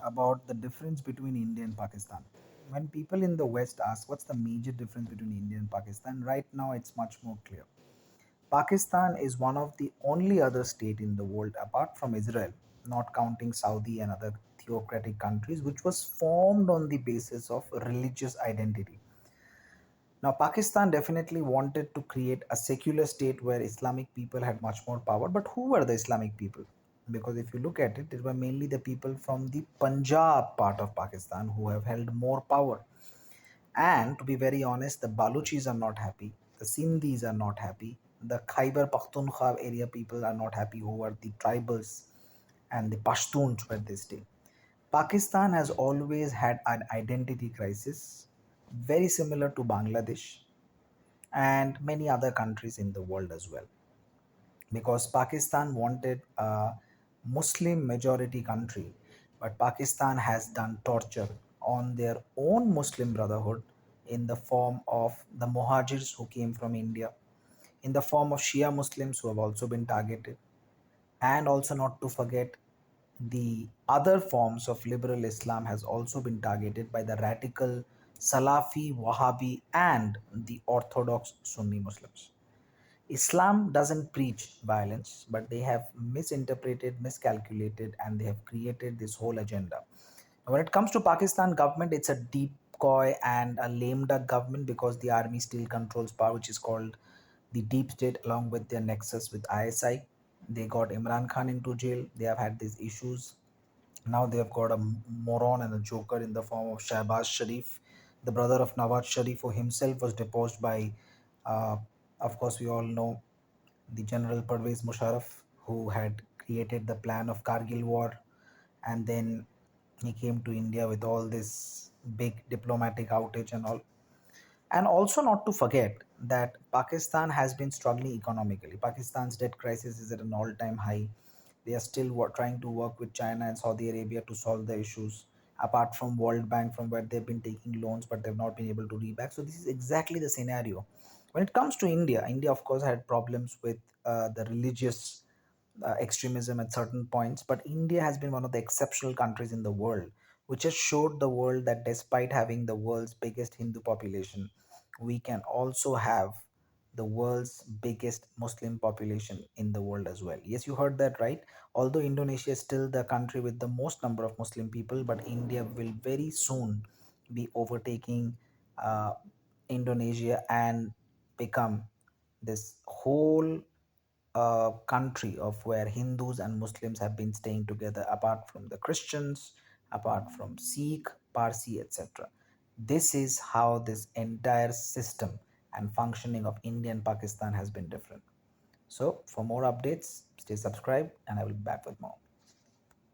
about the difference between India and Pakistan. When people in the West ask what's the major difference between India and Pakistan, right now it's much more clear. Pakistan is one of the only other state in the world apart from Israel, not counting Saudi and other theocratic countries, which was formed on the basis of religious identity. Now, Pakistan definitely wanted to create a secular state where Islamic people had much more power. But who were the Islamic people? Because if you look at it, it were mainly the people from the Punjab part of Pakistan who have held more power. And to be very honest, the Baluchis are not happy, the Sindhis are not happy, the Khyber Pakhtunkhwa area people are not happy, who are the tribals, and the Pashtuns where they stay. Pakistan has always had an identity crisis, very similar to Bangladesh and many other countries in the world as well. Because Pakistan wanted a Muslim majority country, but Pakistan has done torture on their own Muslim brotherhood in the form of the Muhajirs who came from India, in the form of Shia Muslims who have also been targeted, and also not to forget the other forms of liberal Islam has also been targeted by the radical Salafi, Wahhabi, and the Orthodox Sunni Muslims. Islam doesn't preach violence, but they have misinterpreted, miscalculated, and they have created this whole agenda. Now, when it comes to Pakistan government, it's a decoy and a lame duck government because the army still controls power, which is called the deep state, along with their nexus with ISI. They got Imran Khan into jail. They have had these issues. Now they have got a moron and a joker in the form of Shahbaz Sharif, the brother of Nawaz Sharif, who himself was deposed by, uh, of course, we all know the General Pervez Musharraf, who had created the plan of Kargil War, and then he came to India with all this big diplomatic outage and all. And also, not to forget that Pakistan has been struggling economically. Pakistan's debt crisis is at an all time high. They are still trying to work with China and Saudi Arabia to solve the issues, apart from World Bank, from where they've been taking loans, but they've not been able to reback. So, this is exactly the scenario. When it comes to India, India, of course, had problems with the religious extremism at certain points, but India has been one of the exceptional countries in the world, which has showed the world that despite having the world's biggest Hindu population, we can also have the world's biggest Muslim population in the world as well. Yes, you heard that right. Although Indonesia is still the country with the most number of Muslim people, but India will very soon be overtaking uh, Indonesia and become this whole country of where Hindus and Muslims have been staying together, apart from the Christians, apart from Sikh, Parsi, etc. This is how this entire system and functioning of India and Pakistan has been different. So, for more updates, stay subscribed, and I will be back with more.